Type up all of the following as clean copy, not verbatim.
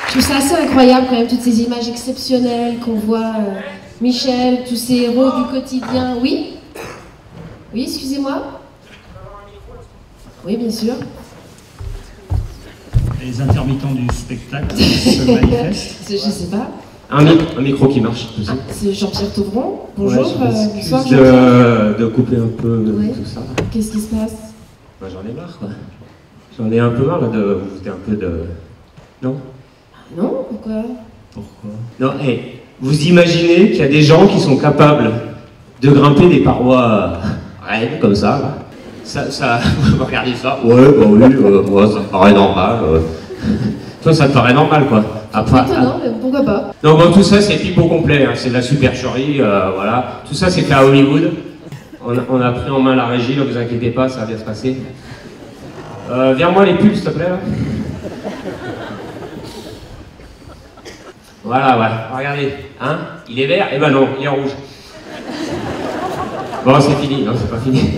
je trouve ça assez incroyable quand même, toutes ces images exceptionnelles qu'on voit. Michel, tous ces héros du quotidien. Oui? Oui, excusez-moi? Oui, bien sûr. Les intermittents du spectacle se manifestent. Je sais pas. Un micro qui marche. C'est Jean-Pierre Tauvron. Bonjour, ouais, bonsoir Jean-Pierre. De couper un peu tout ça. Qu'est-ce qui se passe? Bah, j'en ai marre, quoi. J'en ai un peu marre là, de vous foutre un peu de... Non? Non, pourquoi? Pourquoi? Non, hey, vous imaginez qu'il y a des gens qui sont capables de grimper des parois raides comme ça, là. Ça, vous regardez ça, ouais, bah oui, moi ça me paraît normal. Toi, ça te paraît normal, quoi. Après, étonnant, mais pourquoi pas? Non, bon, tout ça, c'est pipeau complet, hein. C'est de la supercherie, voilà. Tout ça, c'est fait à Hollywood. On a pris en main la régie, ne vous inquiétez pas, ça va bien se passer. Viens-moi les pulls, s'il te plaît, là. Voilà, ouais, regardez, hein, il est vert, et ben non, il est rouge. Bon, c'est fini, non, c'est pas fini.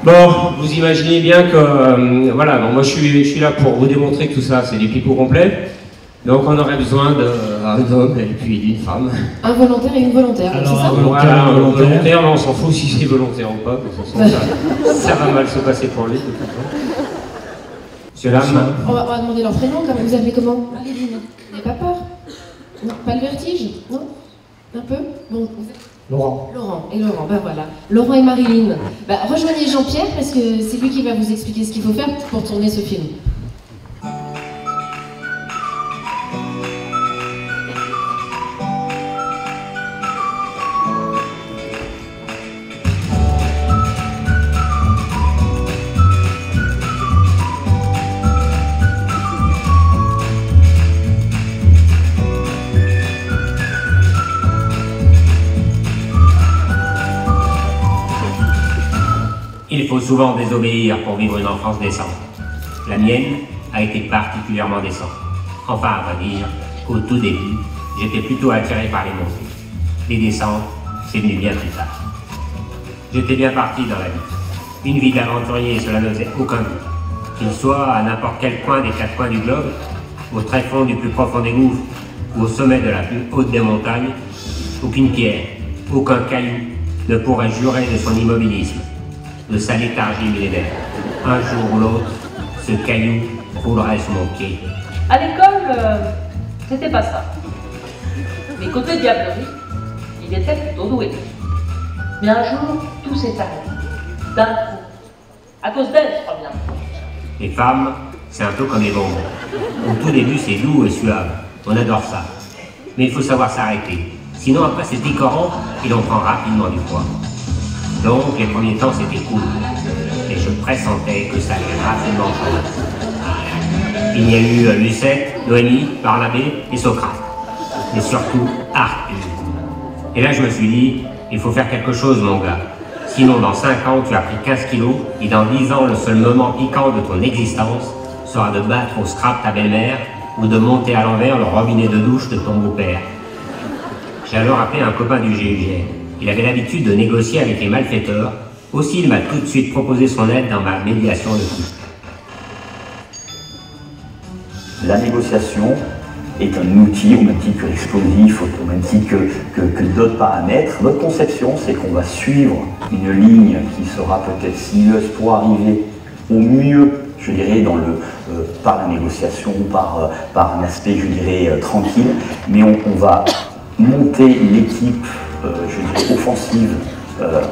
Bon, vous imaginez bien que, voilà, bon, moi je suis là pour vous démontrer que tout ça, c'est du pipeau complet. Donc on aurait besoin d'un homme et puis d'une femme. Un volontaire et une volontaire, c'est ça? Voilà, un volontaire, non, on s'en fout si c'est volontaire ou pas, de toute façon, ça va mal se passer pour lui, de toute façon. Monsieur Lame. On va demander leur prénom, quand même. Vous appelez comment? Marilyn. Vous n'avez pas peur? Non, pas le vertige? Non? Un peu? Bon. Laurent. Laurent, et Laurent, bah voilà. Laurent et Marilyn. Bah, rejoignez Jean-Pierre parce que c'est lui qui va vous expliquer ce qu'il faut faire pour tourner ce film. Il faut souvent désobéir pour vivre une enfance décente. La mienne a été particulièrement décente. Enfin, à vrai dire, au tout début, j'étais plutôt attiré par les montées. Les descentes, c'est venu bien plus tard. J'étais bien parti dans la vie. Une vie d'aventurier, cela ne faisait aucun doute. Qu'il soit à n'importe quel coin des quatre coins du globe, au tréfonds du plus profond des gouffres, ou au sommet de la plus haute des montagnes, aucune pierre, aucun caillou ne pourrait jurer de son immobilisme, de sa léthargie millénaire. Un jour ou l'autre, ce caillou roulerait sur mon pied. À l'école, c'était pas ça. Mais côté diablerie, il était plutôt doué. Mais un jour, tout s'est arrêté. D'un coup. À cause d'elle, je crois bien. Les femmes, c'est un peu comme les bonbons. Au tout début, c'est doux et suave. On adore ça. Mais il faut savoir s'arrêter. Sinon, après, c'est picorant et l'on prend rapidement du poids. Donc, les premiers temps, c'était cool. Et je pressentais que ça allait rapidement changer. Il y a eu Lucette, Noémie, Barnabé et Socrate. Et surtout, Arthur. Et là, je me suis dit, il faut faire quelque chose, mon gars. Sinon, dans 5 ans, tu as pris 15 kilos, et dans 10 ans, le seul moment piquant de ton existence sera de battre au scrap ta belle-mère ou de monter à l'envers le robinet de douche de ton beau-père. J'ai alors appelé un copain du GIGN. Il avait l'habitude de négocier avec les malfaiteurs. Aussi, il m'a tout de suite proposé son aide dans ma médiation de couple. La négociation est un outil au même titre que l'explosif, au même titre que d'autres paramètres. Notre conception, c'est qu'on va suivre une ligne qui sera peut-être sinueuse pour arriver au mieux, je dirais, par la négociation, par un aspect, je dirais, tranquille, mais on va monter l'équipe, je dirais, offensive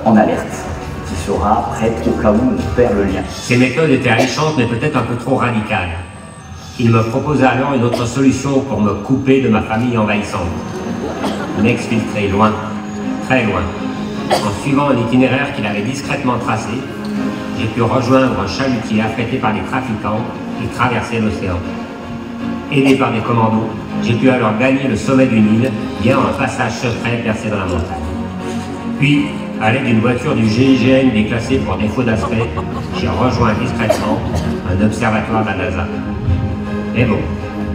en alerte, qui sera prête au cas où on perd le lien. Ces méthodes étaient alléchantes, mais peut-être un peu trop radicales. Il me proposa alors une autre solution pour me couper de ma famille envahissante. M'exfiltrer loin, très loin. En suivant un itinéraire qu'il avait discrètement tracé, j'ai pu rejoindre un chalutier affrété par des trafiquants et traverser l'océan. Aidé par des commandos, j'ai pu alors gagner le sommet d'une île via un passage secret percé dans la montagne. Puis, à l'aide d'une voiture du GIGN déclassée pour défaut d'aspect, j'ai rejoint discrètement un observatoire de la NASA. Mais bon,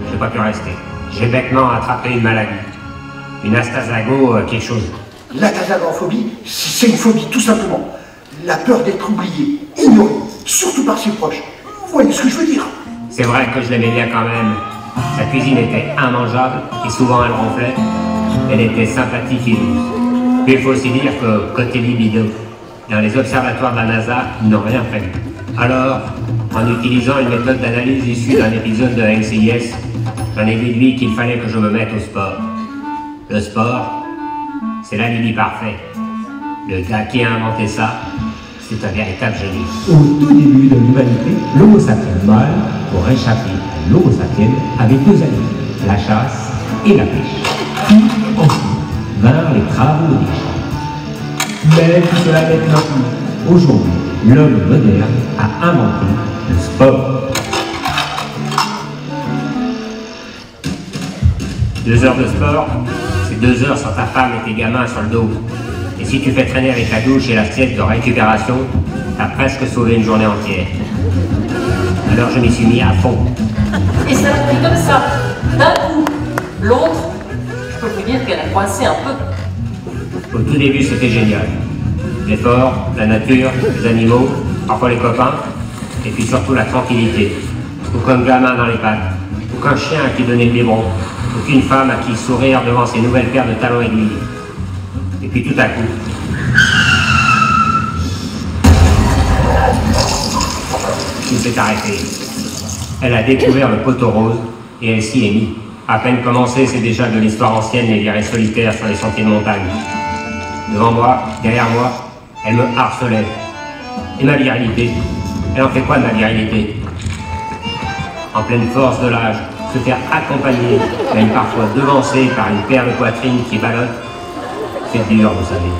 je n'ai pas pu rester. J'ai bêtement attrapé une maladie. Une astasago, quelque chose. La tasagophobie, c'est une phobie, tout simplement. La peur d'être oublié, ignoré, surtout par ses proches. Vous voyez ce que je veux dire? C'est vrai que je l'aimais bien quand même. Sa cuisine était immangeable et souvent elle ronflait. Elle était sympathique et douce. Mais il faut aussi dire que côté libido, dans les observatoires de la NASA, ils n'ont rien prévu. Alors, en utilisant une méthode d'analyse issue d'un épisode de NCIS, j'en ai déduit qu'il fallait que je me mette au sport. Le sport, c'est l'alibi parfait. Le gars qui a inventé ça, c'est un véritable génie. Au tout début de l'humanité, l'Homo sapiens mâle, pour échapper à l'Homo sapiens, avait deux alliés, la chasse et la pêche. Puis, ensuite, vinrent les travaux des champs. Mais tout cela n'est maintenant plus. Aujourd'hui, l'homme moderne a inventé le sport. 2 heures de sport, c'est 2 heures sans ta femme et tes gamins sur le dos. Et si tu fais traîner avec la douche et la sieste de récupération, t'as presque sauvé une journée entière. Alors je m'y suis mis à fond. Et ça a pris comme ça, d'un coup. L'autre, je peux vous dire qu'elle a coincé un peu. Au tout début, c'était génial. L'effort, la nature, les animaux, parfois les copains, et puis surtout la tranquillité. Aucun gamin dans les pattes, aucun chien à qui donner le biberon, aucune femme à qui sourire devant ses nouvelles paires de talons aiguilles. Et puis tout à coup, tout s'est arrêté. Elle a découvert le poteau rose et elle s'y est mise. À peine commencé, c'est déjà de l'histoire ancienne et virée solitaire sur les sentiers de montagne. Devant moi, derrière moi, elle me harcelait. Et ma virilité, elle en fait quoi de ma virilité? En pleine force de l'âge, se faire accompagner, même parfois devancer par une paire de poitrines qui ballotte, c'est dur, vous savez.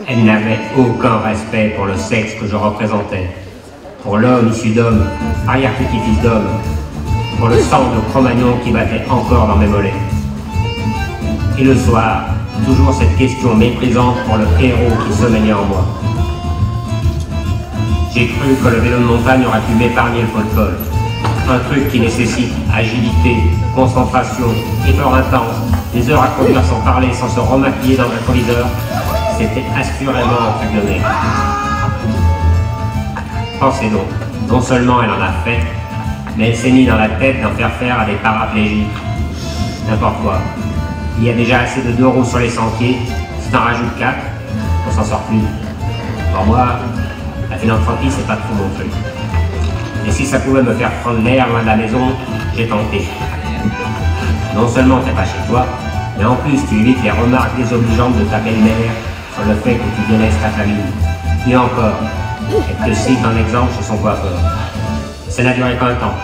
Elle n'avait aucun respect pour le sexe que je représentais, pour l'homme issu d'homme, arrière-petit-fils d'homme, pour le sang de Cro-Magnon qui battait encore dans mes mollets. Et le soir, toujours cette question méprisante pour le héros qui sommeillait en moi. J'ai cru que le vélo de montagne aurait pu m'épargner le pot de colle. Un truc qui nécessite agilité, concentration, effort intense, des heures à conduire sans parler, sans se remaquiller dans un rétroviseur, c'était assurément un truc de mec. Pensez donc, non seulement elle en a fait, mais elle s'est mise dans la tête d'en faire à des paraplégiques. N'importe quoi. Il y a déjà assez de 2 roues sur les sentiers, si t'en rajoutes 4, on s'en sort plus. Pour moi, la philanthropie, c'est pas trop mon truc. Et si ça pouvait me faire prendre l'air loin de la maison, j'ai tenté. Non seulement t'es pas chez toi, mais en plus tu évites les remarques désobligeantes de ta belle-mère sur le fait que tu délaisses ta famille. Et encore, elle te cite un exemple chez son coiffeur. Ça n'a duré qu'un temps.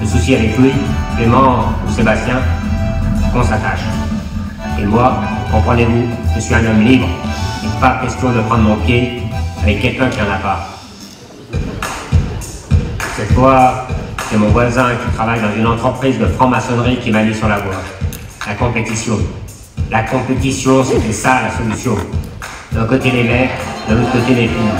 Le souci avec lui, Clément ou Sébastien, qu'on s'attache. Et moi, comprenez-vous, je suis un homme libre. Il n'est pas question de prendre mon pied avec quelqu'un qui n'en a pas. Cette fois, c'est mon voisin qui travaille dans une entreprise de franc-maçonnerie qui m'a mis sur la voie. La compétition. La compétition, c'était ça la solution. D'un côté les mecs, de l'autre côté les filles.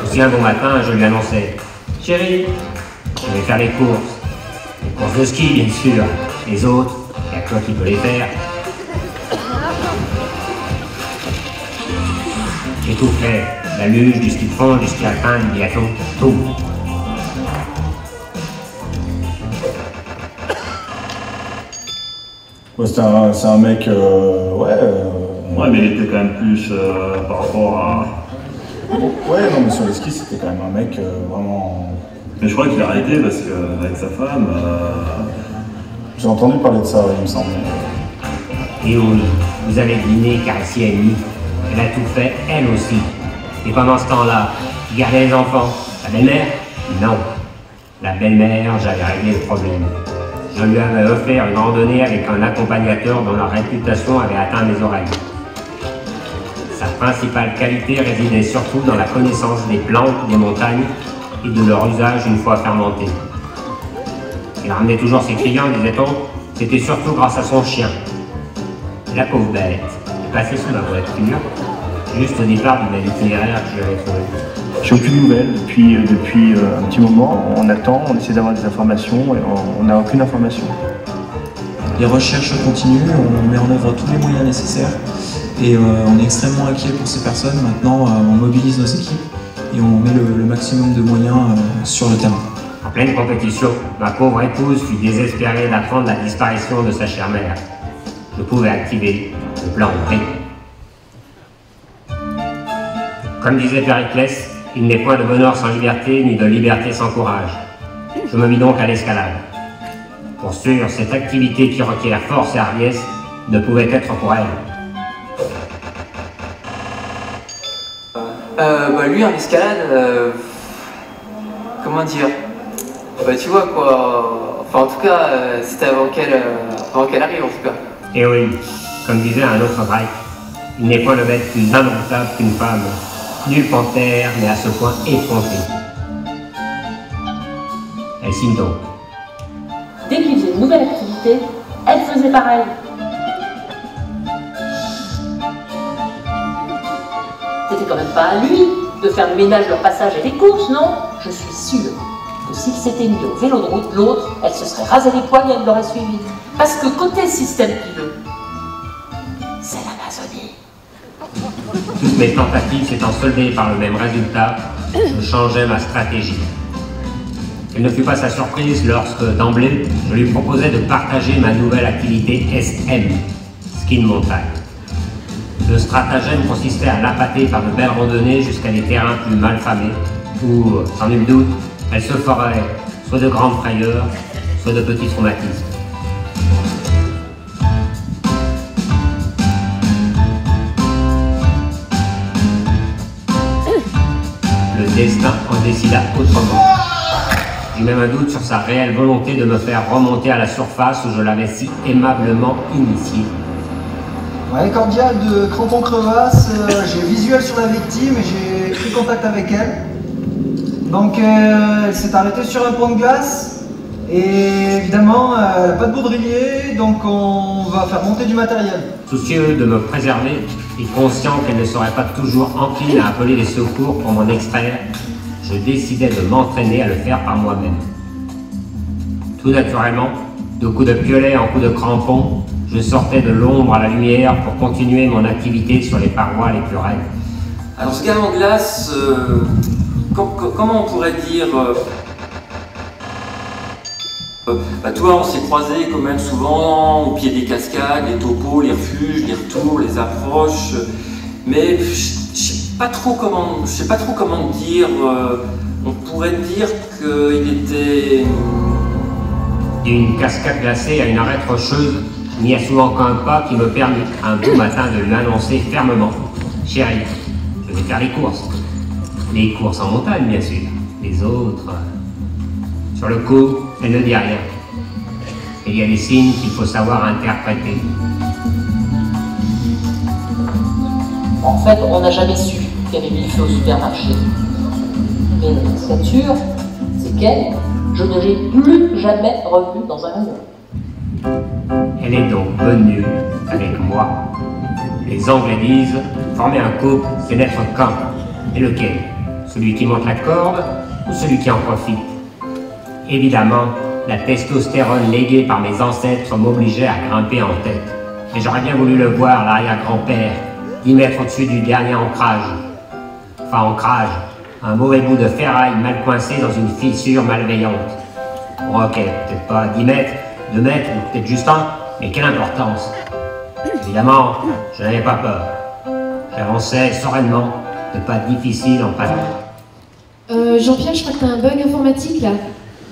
Aussi un bon matin, je lui annonçais « Chérie, je vais faire les courses de ski bien sûr, les autres, il n'y a que toi qui peux les faire. » J'ai tout fait, la luge, du ski de fond, du ski alpin, du biathlon, tout. Ouais, c'est un mec, Ouais, mais il était quand même plus par rapport à... Ouais, non, mais sur le ski, c'était quand même un mec vraiment... Mais je crois qu'il a arrêté parce qu'avec sa femme... J'ai entendu parler de ça, ouais, il me semble. Et oui, vous avez deviné Caressi Amy. Elle a tout fait, elle aussi. Et pendant ce temps-là, qui gardait les enfants? La belle-mère? Non. La belle-mère, j'avais réglé le problème. Je lui avais offert une randonnée avec un accompagnateur dont la réputation avait atteint mes oreilles. Sa principale qualité résidait surtout dans la connaissance des plantes des montagnes et de leur usage une fois fermentés. Il ramenait toujours ses clients, disait-on, c'était surtout grâce à son chien. La pauvre bête est passée sous ma voiture, juste au départ de l'itinéraire que je lui avais trouvé. J'ai aucune nouvelle depuis un petit moment. On attend, on essaie d'avoir des informations et on n'a aucune information. Les recherches continuent, on met en œuvre tous les moyens nécessaires et on est extrêmement inquiet pour ces personnes. Maintenant, on mobilise nos équipes et on met le maximum de moyens sur le terrain. En pleine compétition, ma pauvre épouse fut désespérée d'apprendre la disparition de sa chère mère. Je pouvais activer le plan B. Comme disait Périclès, il n'est point de bonheur sans liberté, ni de liberté sans courage. Je me mis donc à l'escalade. Pour sûr, cette activité qui requiert force et hardiesse ne pouvait être pour elle. Lui, en escalade, comment dire, tu vois quoi, enfin en tout cas, c'était avant qu'elle arrive en tout cas. Et oui, comme disait un autre grec, il n'est point de bête plus indomptable qu'une femme. Nulle panthère n'est à ce point effrontée. Elle signe donc. Dès qu'il faisait une nouvelle activité, elle faisait pareil. C'était quand même pas à lui de faire le ménage, leur passage et les courses, non? Je suis sûre que s'il s'était mis au vélo de route, l'autre, elle se serait rasé les poils et elle l'aurait suivi. Parce que côté système pileux, c'est l'Amazonie. Toutes mes tentatives s'étant soldées par le même résultat, je changeais ma stratégie. Quelle ne fut pas sa surprise lorsque, d'emblée, je lui proposais de partager ma nouvelle activité SM, ski de montagne. Le stratagème consistait à l'appâter par de belles randonnées jusqu'à des terrains plus mal famés, où, sans nul doute, elle se ferait soit de grandes frayeurs, soit de petits traumatismes. Le destin en décida autrement. J'eus même un doute sur sa réelle volonté de me faire remonter à la surface où je l'avais si aimablement initié. Ouais, cordial de Crampon-Crevasse, j'ai visuel sur la victime et j'ai pris contact avec elle. Donc elle s'est arrêtée sur un pont de glace et évidemment elle n'a pas de baudrier, donc on va faire monter du matériel. Soucieux de me préserver et conscient qu'elle ne serait pas toujours encline à appeler les secours pour m'en extraire, je décidai de m'entraîner à le faire par moi-même. Tout naturellement, de coups de piolet en coups de crampon, je sortais de l'ombre à la lumière pour continuer mon activité sur les parois les plus raides. Alors ce gars en glace, comment on pourrait dire toi, on s'est croisés quand même souvent au pied des cascades, les topos, les refuges, les retours, les approches, mais je sais pas trop comment dire. On pourrait dire qu'il était... D'une cascade glacée à une arête rocheuse, il n'y a souvent qu'un pas qui me permit un beau matin de lui annoncer fermement « Chérie, je vais faire les courses. » Les courses en montagne, bien sûr. Les autres... Sur le coup, elle ne dit rien. Il y a des signes qu'il faut savoir interpréter. En fait, on n'a jamais su qu'il y avait mis le feu au supermarché. Mais la nature, c'est qu'elle, je ne l'ai plus jamais revue dans un rayon. Elle est donc venue avec moi. Les Anglais disent « former un couple, c'est n'être qu'un ». Et lequel? Celui qui monte la corde ou celui qui en profite? Évidemment, la testostérone léguée par mes ancêtres m'obligeait à grimper en tête. Et j'aurais bien voulu le voir, l'arrière-grand-père, 10 mètres au-dessus du dernier ancrage. Enfin, ancrage, un mauvais bout de ferraille mal coincé dans une fissure malveillante. Bon, ok, peut-être pas 10 mètres, 2 mètres, ou peut-être juste un, mais quelle importance. Évidemment, je n'avais pas peur. J'avançais sereinement, de pas difficile en passant. Jean-Pierre, je crois que tu as un bug informatique là.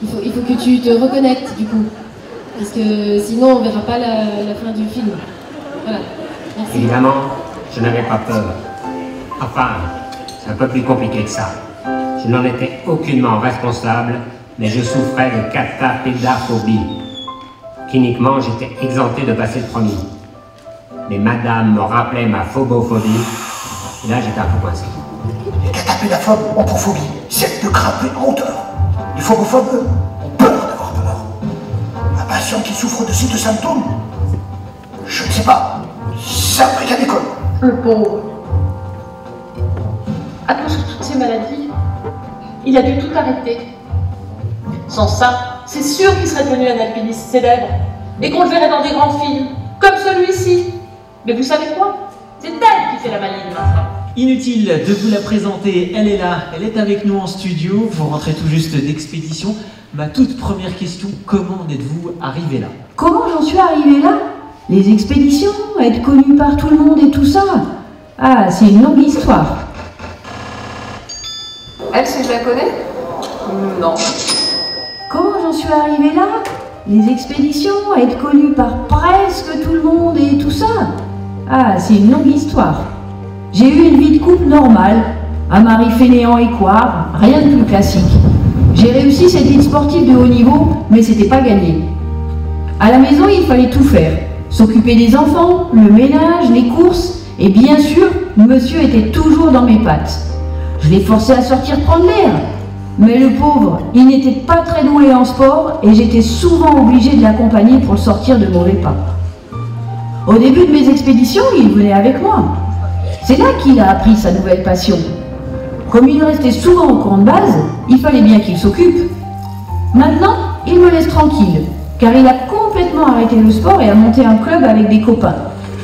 Il faut que tu te reconnectes du coup. Parce que sinon on verra pas la fin du film. Voilà. Merci. Évidemment, je n'avais pas peur. Enfin, c'est un peu plus compliqué que ça. Je n'en étais aucunement responsable, mais je souffrais de catapédaphobie. Cliniquement, j'étais exempté de passer le premier. Mais madame me rappelait ma phobophobie, et là j'étais un peu coincé. Les catapédaphobes ont pour phobie, c'est de grimper en hauteur. Les phobophobes ont peur d'avoir peur. Un patient qui souffre de ces deux symptômes, je ne sais pas, c'est un briquet d'école. Le pauvre. À cause de toutes ces maladies, il a dû tout arrêter. Sans ça, c'est sûr qu'il serait devenu un alpiniste célèbre et qu'on le verrait dans des grands films, comme celui-ci. Mais vous savez quoi? C'est elle qui fait la maline maintenant. Inutile de vous la présenter, elle est là, elle est avec nous en studio, vous rentrez tout juste d'expédition. Ma toute première question, comment en êtes-vous arrivé là? Comment j'en suis arrivé là? Les expéditions, être connu par tout le monde et tout ça? Ah, c'est une longue histoire. Elle, si je la connais? Non. Comment j'en suis arrivé là? Les expéditions, être connu par presque tout le monde et tout ça? Ah, c'est une longue histoire. J'ai eu une vie de couple normale, un mari fainéant et couard, rien de plus classique. J'ai réussi cette vie sportive de haut niveau, mais c'était pas gagné. À la maison, il fallait tout faire. S'occuper des enfants, le ménage, les courses, et bien sûr, monsieur était toujours dans mes pattes. Je l'ai forcé à sortir prendre l'air. Mais le pauvre, il n'était pas très doué en sport et j'étais souvent obligée de l'accompagner pour le sortir de mauvais pas. Au début de mes expéditions, il venait avec moi. C'est là qu'il a appris sa nouvelle passion. Comme il restait souvent au camp de base, il fallait bien qu'il s'occupe. Maintenant, il me laisse tranquille, car il a complètement arrêté le sport et a monté un club avec des copains.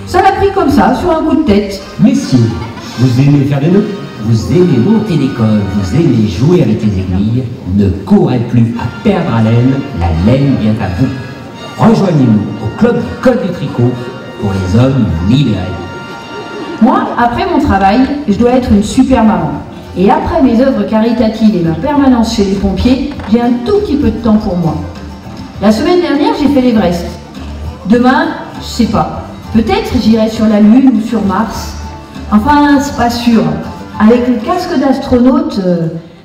Ça l'a pris comme ça, sur un coup de tête. Messieurs, vous aimez faire des nœuds? Vous aimez monter l'école, vous aimez jouer avec les aiguilles, ne courez plus à perdre haleine, la laine vient à bout. Rejoignez-nous au club du col du tricot pour les hommes libérés. Moi, après mon travail, je dois être une super maman. Et après mes œuvres caritatives et ma permanence chez les pompiers, j'ai un tout petit peu de temps pour moi. La semaine dernière, j'ai fait l'Everest. Demain, je sais pas. Peut-être j'irai sur la Lune ou sur Mars. Enfin, c'est pas sûr. Avec le casque d'astronaute,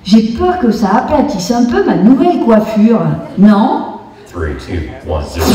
j'ai peur que ça aplatisse un peu ma nouvelle coiffure. Non? 3, 2, 1, 0.